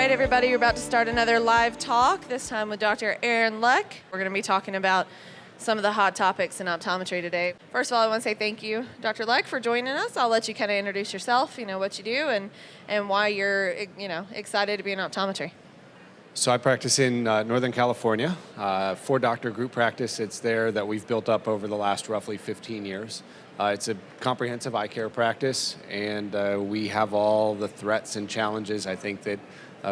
right, everybody, we're about to start another live talk, this time with Dr. Aaron Lech. We're going to be talking about some of the hot topics in optometry today. First of all, I want to say thank you, Dr. Lech, for joining us. I'll let you kind of introduce yourself, what you do, and why you're, excited to be in optometry. So I practice in Northern California, 4-doctor group practice. It's there that we've built up over the last roughly 15 years. It's a comprehensive eye care practice, and we have all the threats and challenges I think that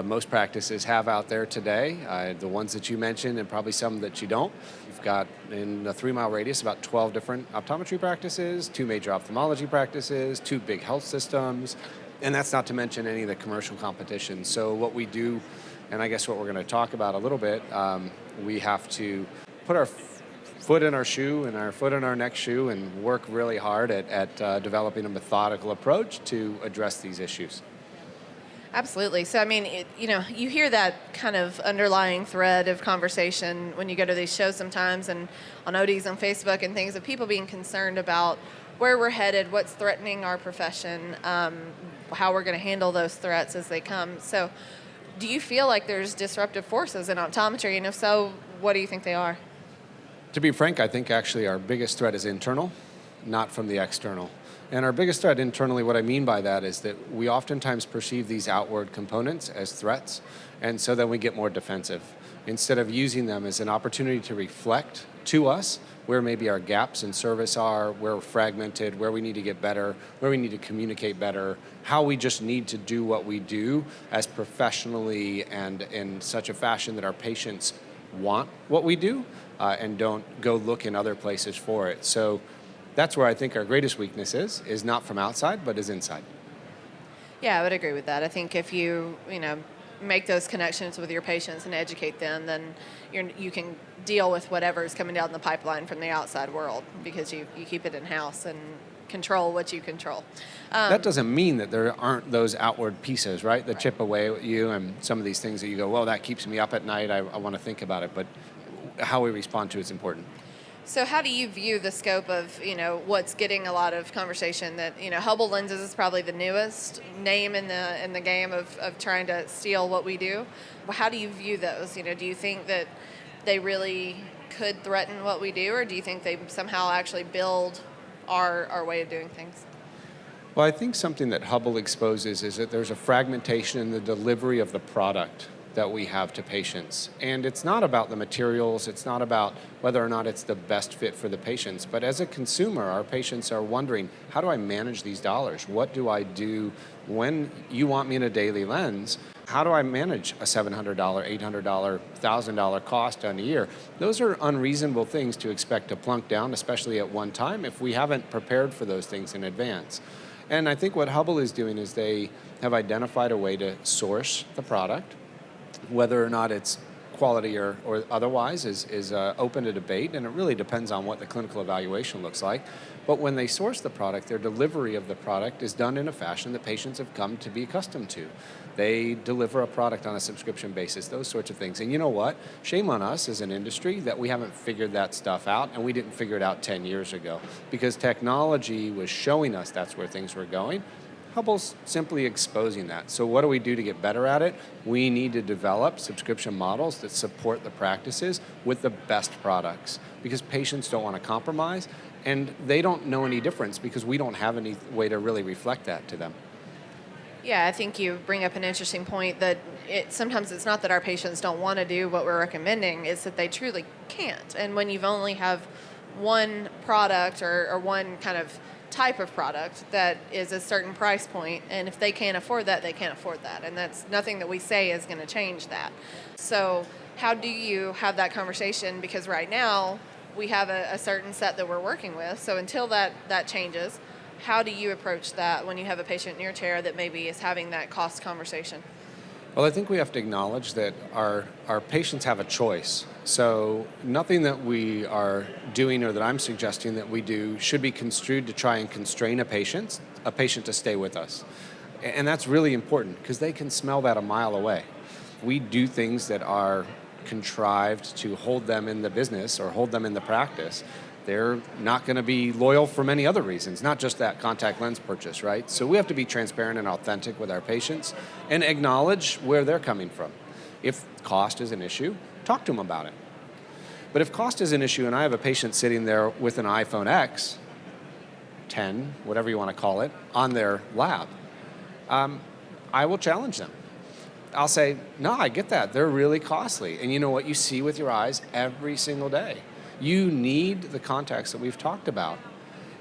most practices have out there today, the ones that you mentioned and probably some that you don't. We've got in a 3-mile radius about 12 different optometry practices, 2 major ophthalmology practices, 2 big health systems, and that's not to mention any of the commercial competition. So what we do, and I guess what we're going to talk about a little bit, we have to put our foot in our shoe and our foot in our next shoe and work really hard at developing a methodical approach to address these issues. Absolutely. So, you hear that kind of underlying thread of conversation when you go to these shows sometimes and on ODs on Facebook and things of people being concerned about where we're headed, what's threatening our profession, how we're going to handle those threats as they come. So do you feel like there's disruptive forces in optometry? And if so, what do you think they are? To be frank, I think actually our biggest threat is internal, not from the external. And our biggest threat internally, what I mean by that is that we oftentimes perceive these outward components as threats, and so then we get more defensive, instead of using them as an opportunity to reflect to us where maybe our gaps in service are, where we're fragmented, where we need to get better, where we need to communicate better, how we just need to do what we do as professionally and in such a fashion that our patients want what we do and don't go look in other places for it. So that's where I think our greatest weakness is not from outside, but is inside. Yeah, I would agree with that. I think if you, make those connections with your patients and educate them, then you can deal with whatever's coming down the pipeline from the outside world because you keep it in-house and control what you control. That doesn't mean that there aren't those outward pieces, right? That chip away at you and some of these things that you go, well, that keeps me up at night. I want to think about it. But how we respond to it is important. So how do you view the scope of, what's getting a lot of conversation that, Hubble lenses is probably the newest name in the game of trying to steal what we do. How do you view those? Do you think that they really could threaten what we do, or do you think they somehow actually build our way of doing things? Well, I think something that Hubble exposes is that there's a fragmentation in the delivery of the product that we have to patients. And it's not about the materials, it's not about whether or not it's the best fit for the patients, but as a consumer, our patients are wondering, how do I manage these dollars? What do I do when you want me in a daily lens? How do I manage a $700, $800, $1,000 cost on a year? Those are unreasonable things to expect to plunk down, especially at one time, if we haven't prepared for those things in advance. And I think what Hubble is doing is they have identified a way to source the product, whether or not it's quality or otherwise is open to debate, and it really depends on what the clinical evaluation looks like. But when they source the product, their delivery of the product is done in a fashion that patients have come to be accustomed to. They deliver a product on a subscription basis, those sorts of things. And you know what? Shame on us as an industry that we haven't figured that stuff out, and we didn't figure it out 10 years ago because technology was showing us that's where things were going. Hubble's simply exposing that. So what do we do to get better at it? We need to develop subscription models that support the practices with the best products because patients don't want to compromise and they don't know any difference because we don't have any way to really reflect that to them. Yeah, I think you bring up an interesting point that sometimes it's not that our patients don't want to do what we're recommending, it's that they truly can't. And when you've only have one product or one kind of type of product that is a certain price point, and if they can't afford that, they can't afford that, and that's nothing that we say is going to change that. So how do you have that conversation? Because right now we have a certain set that we're working with, so until that changes, how do you approach that when you have a patient in your chair that maybe is having that cost conversation? Well, I think we have to acknowledge that our patients have a choice. So nothing that we are doing or that I'm suggesting that we do should be construed to try and constrain a patient to stay with us. And that's really important because they can smell that a mile away. We do things that are contrived to hold them in the business or hold them in the practice. they're not going to be loyal for many other reasons, not just that contact lens purchase, right? So we have to be transparent and authentic with our patients and acknowledge where they're coming from. If cost is an issue, talk to them about it. But if cost is an issue and I have a patient sitting there with an iPhone X, 10, whatever you want to call it, on their lap, I will challenge them. I'll say, no, I get that. They're really costly. And you know what you see with your eyes every single day. You need the contacts that we've talked about.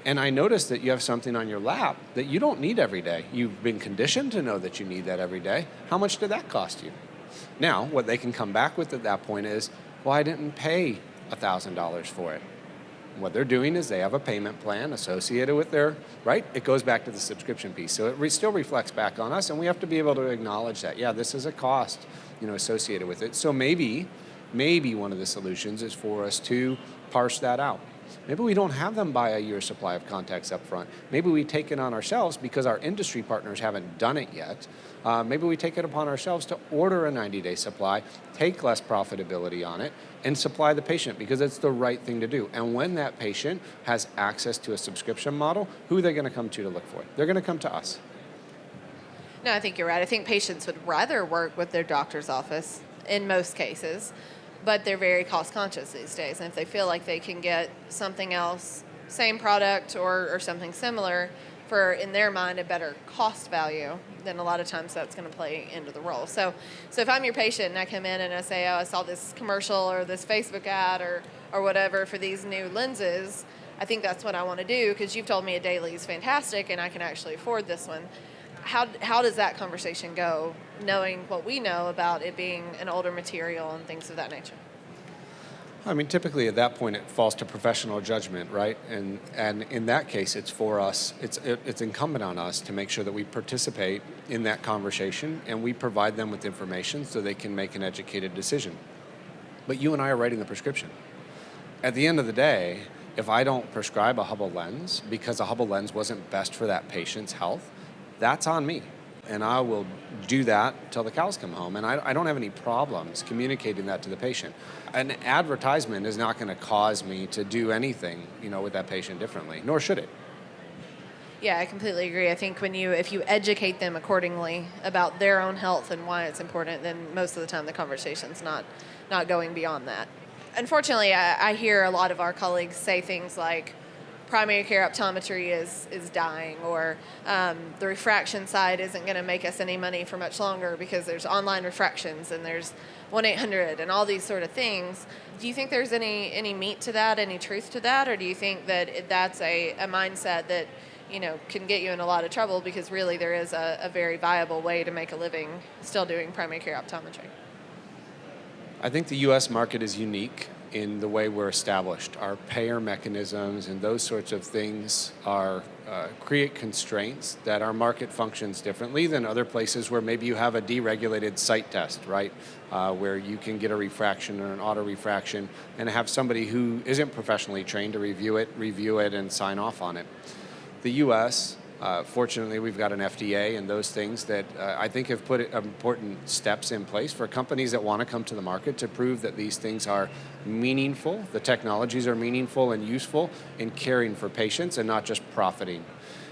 And I noticed that you have something on your lap that you don't need every day. You've been conditioned to know that you need that every day. How much did that cost you? Now, what they can come back with at that point is, well, I didn't pay $1,000 for it. What they're doing is they have a payment plan associated with their, right? It goes back to the subscription piece. So it still reflects back on us, and we have to be able to acknowledge that, yeah, this is a cost, associated with it. So maybe one of the solutions is for us to parse that out. Maybe we don't have them buy a year's supply of contacts up front. Maybe we take it on ourselves because our industry partners haven't done it yet. Maybe we take it upon ourselves to order a 90-day supply, take less profitability on it, and supply the patient because it's the right thing to do. And when that patient has access to a subscription model, who are they going to come to look for? They're going to come to us. No, I think you're right. I think patients would rather work with their doctor's office in most cases, but they're very cost conscious these days. And if they feel like they can get something else, same product or something similar for, in their mind, a better cost value, then a lot of times that's going to play into the role. So if I'm your patient and I come in and I say, oh, I saw this commercial or this Facebook ad or whatever for these new lenses, I think that's what I want to do because you've told me a daily is fantastic and I can actually afford this one. How does that conversation go, knowing what we know about it being an older material and things of that nature? I mean, typically at that point it falls to professional judgment, right? And in that case, it's for us. It's incumbent on us to make sure that we participate in that conversation and we provide them with information so they can make an educated decision. But you and I are writing the prescription. At the end of the day, if I don't prescribe a Hubble lens because a Hubble lens wasn't best for that patient's health, that's on me. And I will do that till the cows come home. And I don't have any problems communicating that to the patient. An advertisement is not going to cause me to do anything, with that patient differently, nor should it. Yeah, I completely agree. I think if you educate them accordingly about their own health and why it's important, then most of the time the conversation's not going beyond that. Unfortunately, I hear a lot of our colleagues say things like, primary care optometry is dying, or the refraction side isn't going to make us any money for much longer because there's online refractions and there's 1-800 and all these sort of things. Do you think there's any meat to that, any truth to that, or do you think that that's a mindset that can get you in a lot of trouble because really there is a very viable way to make a living still doing primary care optometry? I think the U.S. market is unique in the way we're established. Our payer mechanisms and those sorts of things create constraints that our market functions differently than other places where maybe you have a deregulated sight test, right? Where you can get a refraction or an auto refraction and have somebody who isn't professionally trained to review it and sign off on it. The U.S., fortunately, we've got an FDA and those things that I think have put important steps in place for companies that want to come to the market to prove that these things are meaningful, the technologies are meaningful and useful in caring for patients and not just profiting.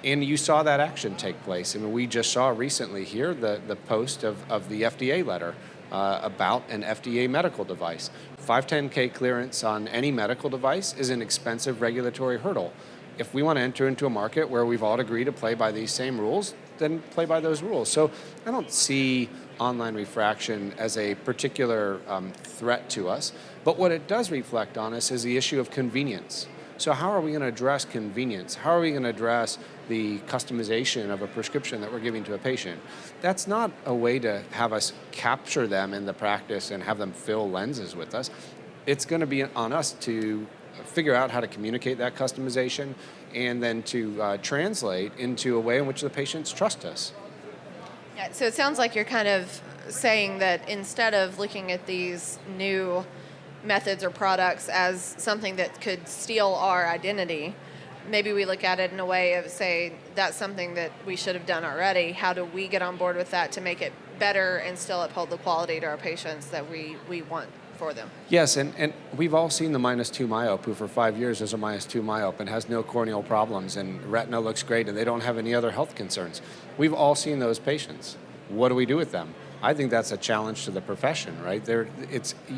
And you saw that action take place. I mean, we just saw recently here the post of the FDA letter about an FDA medical device. 510K clearance on any medical device is an expensive regulatory hurdle. If we want to enter into a market where we've all agreed to play by these same rules, then play by those rules. So I don't see online refraction as a particular threat to us, but what it does reflect on us is the issue of convenience. So how are we going to address convenience? How are we going to address the customization of a prescription that we're giving to a patient? That's not a way to have us capture them in the practice and have them fill lenses with us. It's going to be on us to figure out how to communicate that customization and then to translate into a way in which the patients trust us. Yeah, so it sounds like you're kind of saying that instead of looking at these new methods or products as something that could steal our identity, maybe we look at it in a way of, say, that's something that we should have done already. How do we get on board with that to make it better and still uphold the quality to our patients that we want for them. Yes, and we've all seen the -2 myope who for 5 years is a -2 myope and has no corneal problems and retina looks great and they don't have any other health concerns. We've all seen those patients. What do we do with them? I think that's a challenge to the profession, right?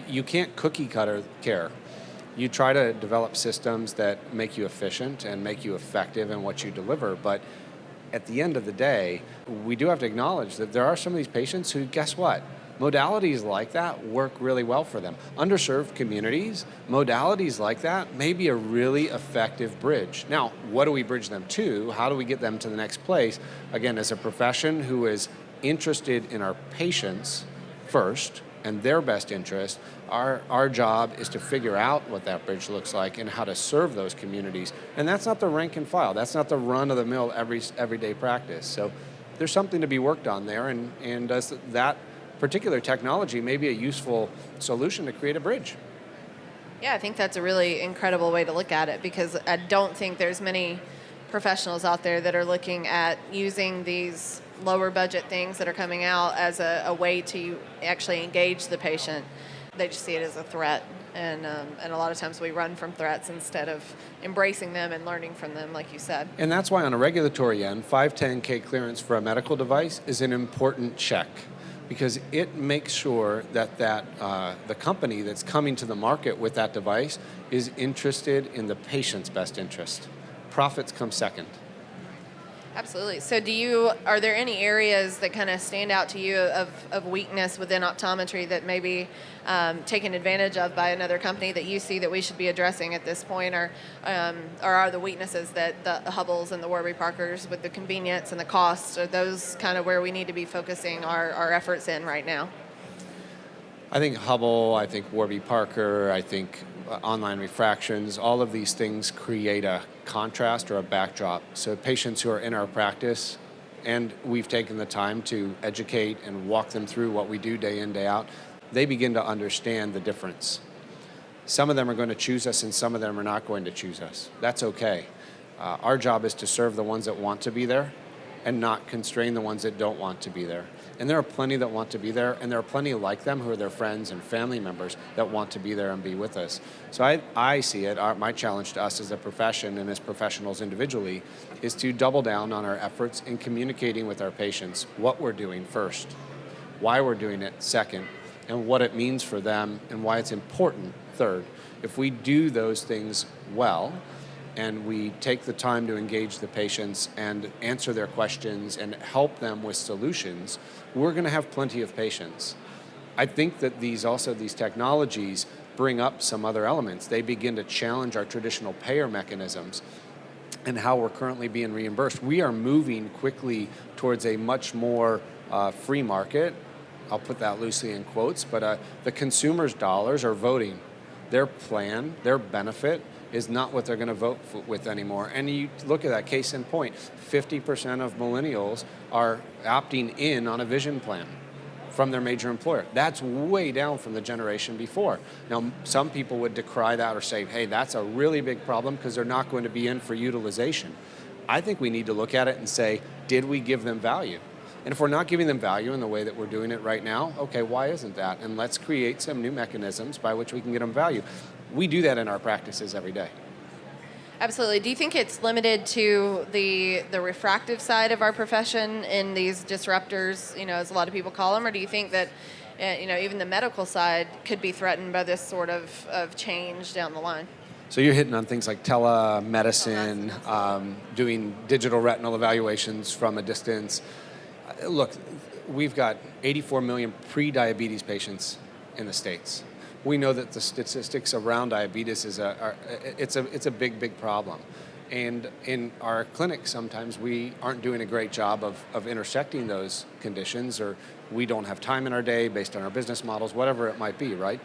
You can't cookie cutter care. You try to develop systems that make you efficient and make you effective in what you deliver, but at the end of the day, we do have to acknowledge that there are some of these patients who, guess what? Modalities like that work really well for them. Underserved communities, modalities like that may be a really effective bridge. Now, what do we bridge them to? How do we get them to the next place? Again, as a profession who is interested in our patients first and their best interest, our job is to figure out what that bridge looks like and how to serve those communities. And that's not the rank and file. That's not the run-of-the-mill everyday practice. So there's something to be worked on there, and that particular technology may be a useful solution to create a bridge. Yeah, I think that's a really incredible way to look at it, because I don't think there's many professionals out there that are looking at using these lower budget things that are coming out as a way to actually engage the patient. They just see it as a threat, and a lot of times we run from threats instead of embracing them and learning from them, like you said. And that's why on a regulatory end, 510K clearance for a medical device is an important check, because it makes sure that the company that's coming to the market with that device is interested in the patient's best interest. Profits come second. Absolutely. So are there any areas that kind of stand out to you of weakness within optometry that may be taken advantage of by another company that you see that we should be addressing at this point? Or are the weaknesses that the Hubbles and the Warby Parkers with the convenience and the cost, are those kind of where we need to be focusing our efforts in right now? I think Hubble, I think Warby Parker, I think online refractions, all of these things create a contrast or a backdrop. So patients who are in our practice, and we've taken the time to educate and walk them through what we do day in, day out, they begin to understand the difference. Some of them are going to choose us and some of them are not going to choose us. That's okay. Our job is to serve the ones that want to be there and not constrain the ones that don't want to be there. And there are plenty that want to be there, and there are plenty like them who are their friends and family members that want to be there and be with us. So I see it, my challenge to us as a profession and as professionals individually is to double down on our efforts in communicating with our patients what we're doing first, why we're doing it second, and what it means for them and why it's important third. If we do those things well, and we take the time to engage the patients and answer their questions and help them with solutions, we're going to have plenty of patients. I think that these technologies bring up some other elements. They begin to challenge our traditional payer mechanisms and how we're currently being reimbursed. We are moving quickly towards a much more free market. I'll put that loosely in quotes, but the consumer's dollars are voting. Their plan, their benefit, is not what they're going to vote with anymore. And you look at that case in point, 50% of millennials are opting in on a vision plan from their major employer. That's way down from the generation before. Now, some people would decry that or say, hey, that's a really big problem because they're not going to be in for utilization. I think we need to look at it and say, did we give them value? And if we're not giving them value in the way that we're doing it right now, okay, why isn't that? And let's create some new mechanisms by which we can get them value. We do that in our practices every day. Absolutely. Do you think it's limited to the refractive side of our profession in these disruptors, as a lot of people call them, or do you think that even the medical side could be threatened by this sort of change down the line? So you're hitting on things like telemedicine, doing digital retinal evaluations from a distance. Look, we've got 84 million pre-diabetes patients in the States. We know that the statistics around diabetes it's a big problem. And in our clinic, sometimes we aren't doing a great job of intersecting those conditions, or we don't have time in our day based on our business models, whatever it might be, right?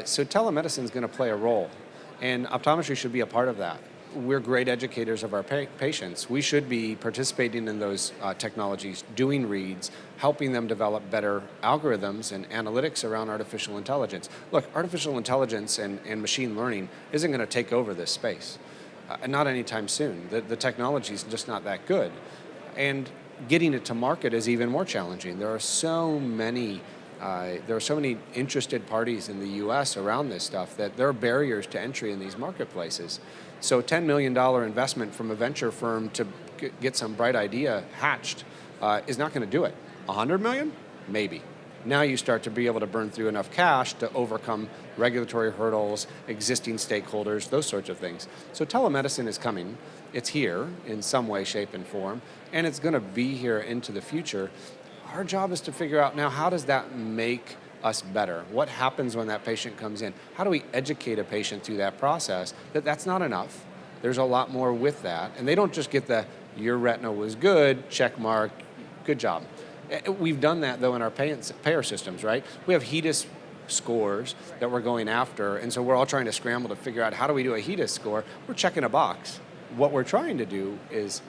So telemedicine is going to play a role, and optometry should be a part of that. We're great educators of our patients. We should be participating in those technologies, doing reads, helping them develop better algorithms and analytics around artificial intelligence. Look, artificial intelligence and machine learning isn't going to take over this space, not anytime soon. The technology is just not that good. And getting it to market is even more challenging. There are so many There are so many interested parties in the U.S. around this stuff that there are barriers to entry in these marketplaces. So $10 million investment from a venture firm to get some bright idea hatched is not going to do it. $100 million? Maybe. Now you start to be able to burn through enough cash to overcome regulatory hurdles, existing stakeholders, those sorts of things. So telemedicine is coming. It's here in some way, shape, and form, and it's going to be here into the future. Our job is to figure out now, how does that make us better? What happens when that patient comes in? How do we educate a patient through that process that that's not enough? There's a lot more with that. And they don't just get the, your retina was good, check mark, good job. We've done that, though, in our payer systems, right? We have HEDIS scores that we're going after, and so we're all trying to scramble to figure out, how do we do a HEDIS score? We're checking a box. What we're trying to do is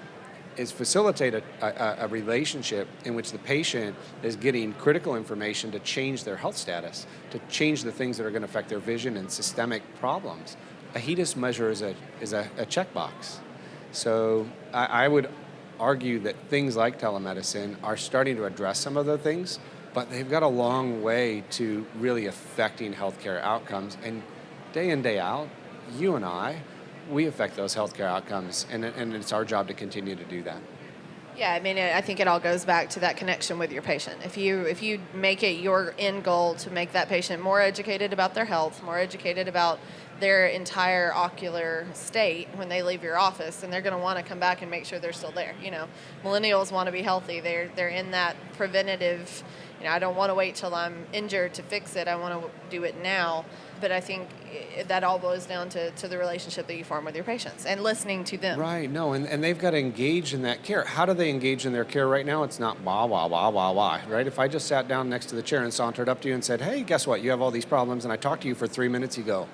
facilitate a relationship in which the patient is getting critical information to change their health status, to change the things that are going to affect their vision and systemic problems. A HEDIS measure is a checkbox. So I would argue that things like telemedicine are starting to address some of the things, but they've got a long way to really affecting healthcare outcomes. And day in, day out, you and I, we affect those healthcare outcomes, and it's our job to continue to do that. Yeah, I mean, I think it all goes back to that connection with your patient. If you make it your end goal to make that patient more educated about their health, more educated about their entire ocular state when they leave your office, and they're going to want to come back and make sure they're still there. You know, millennials want to be healthy. They're in that preventative. You know, I don't want to wait till I'm injured to fix it. I want to do it now. But I think that all boils down to the relationship that you form with your patients and listening to them. Right, no, and they've got to engage in that care. How do they engage in their care right now? It's not wah, wah, wah, wah, wah, right? If I just sat down next to the chair and sauntered up to you and said, hey, guess what? You have all these problems, and I talked to you for 3 minutes, you go,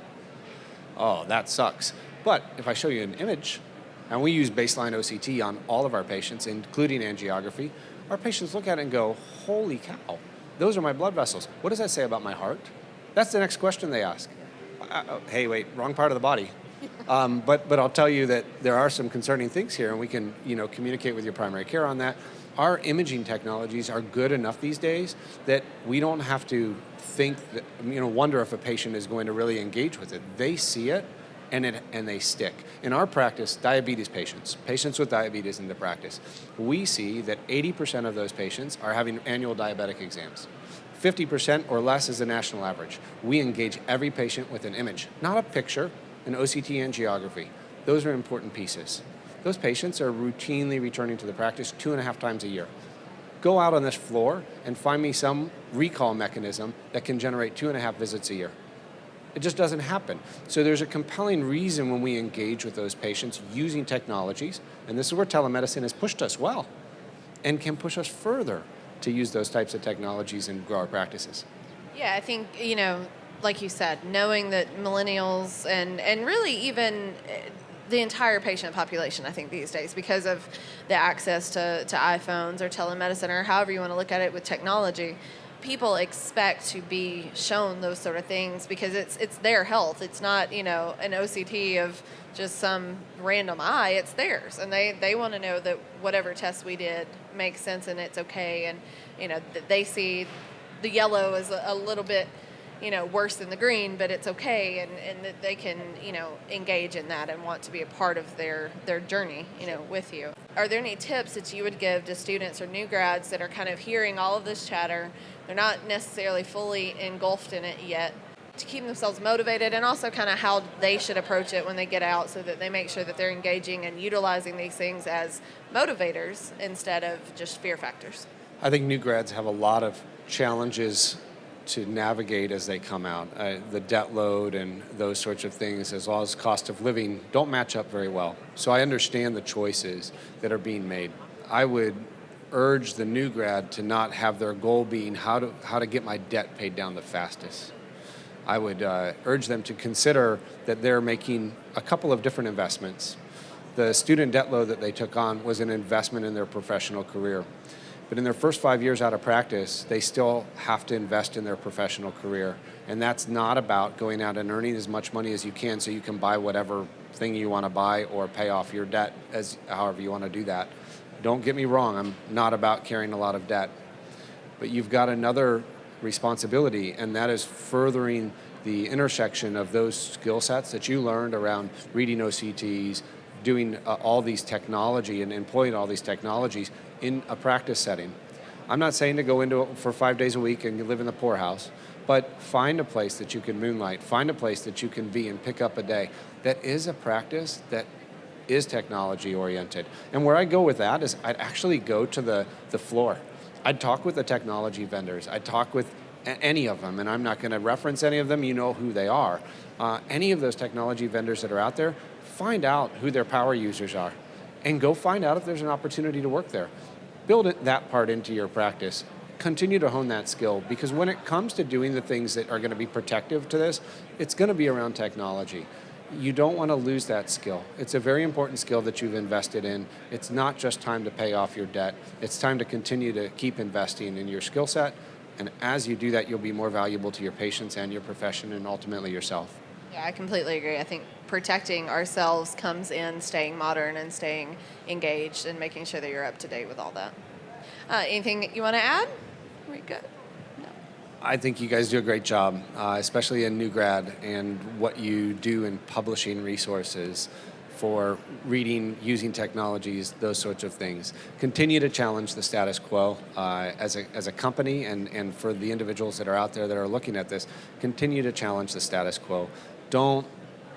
oh, that sucks. But if I show you an image, and we use baseline OCT on all of our patients, including angiography, our patients look at it and go, holy cow, those are my blood vessels. What does that say about my heart? That's the next question they ask. Hey, wait, wrong part of the body. But I'll tell you that there are some concerning things here, and we can communicate with your primary care on that. Our imaging technologies are good enough these days that we don't have to think that, wonder if a patient is going to really engage with it. They see it, and they stick. In our practice, diabetes patients with diabetes in the practice, we see that 80% of those patients are having annual diabetic exams. 50% or less is the national average. We engage every patient with an image, not a picture, an OCT angiography. Those are important pieces. Those patients are routinely returning to the practice 2.5 times a year. Go out on this floor and find me some recall mechanism that can generate 2.5 visits a year. It just doesn't happen. So there's a compelling reason when we engage with those patients using technologies, and this is where telemedicine has pushed us well and can push us further to use those types of technologies and grow our practices. Yeah, I think, like you said, knowing that millennials and really even the entire patient population, I think these days, because of the access to iPhones or telemedicine or however you want to look at it with technology, people expect to be shown those sort of things because it's their health. It's not, an OCT of just some random eye. It's theirs. And they want to know that whatever test we did makes sense and it's okay. And, that they see the yellow is a little bit, worse than the green, but it's okay. And that they can, engage in that and want to be a part of their journey, with you. Are there any tips that you would give to students or new grads that are kind of hearing all of this chatter? They're not necessarily fully engulfed in it yet, to keep themselves motivated, and also kind of how they should approach it when they get out so that they make sure that they're engaging and utilizing these things as motivators instead of just fear factors? I think new grads have a lot of challenges to navigate as they come out. The debt load and those sorts of things, as well as cost of living, don't match up very well. So I understand the choices that are being made. I would urge the new grad to not have their goal being how to get my debt paid down the fastest. I would urge them to consider that they're making a couple of different investments. The student debt load that they took on was an investment in their professional career. But in their first 5 years out of practice, they still have to invest in their professional career. And that's not about going out and earning as much money as you can so you can buy whatever thing you want to buy or pay off your debt as however you want to do that. Don't get me wrong, I'm not about carrying a lot of debt. But you've got another responsibility, and that is furthering the intersection of those skill sets that you learned around reading OCTs, doing all these technology and employing all these technologies in a practice setting. I'm not saying to go into it for 5 days a week and live in the poorhouse, but find a place that you can moonlight, find a place that you can be and pick up a day that is a practice that is technology oriented. And where I go with that is I'd actually go to the floor. I'd talk with the technology vendors. I'd talk with any of them, and I'm not going to reference any of them. You know who they are. Any of those technology vendors that are out there, find out who their power users are and go find out if there's an opportunity to work there. Build that part into your practice. Continue to hone that skill, because when it comes to doing the things that are going to be protective to this, it's going to be around technology. You don't want to lose that skill. It's a very important skill that you've invested in. It's not just time to pay off your debt. It's time to continue to keep investing in your skill set. And as you do that, you'll be more valuable to your patients and your profession and ultimately yourself. Yeah, I completely agree. I think protecting ourselves comes in staying modern and staying engaged and making sure that you're up to date with all that. Anything you want to add? Are we good? No. I think you guys do a great job, especially in new grad, and what you do in publishing resources for reading, using technologies, those sorts of things. Continue to challenge the status quo as a company, and for the individuals that are out there that are looking at this, continue to challenge the status quo. Don't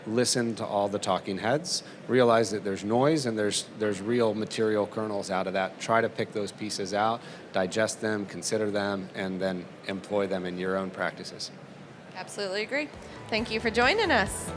listen to all the talking heads. Realize that there's noise and there's real material kernels out of that. Try to pick those pieces out, digest them, consider them, and then employ them in your own practices. Absolutely agree. Thank you for joining us.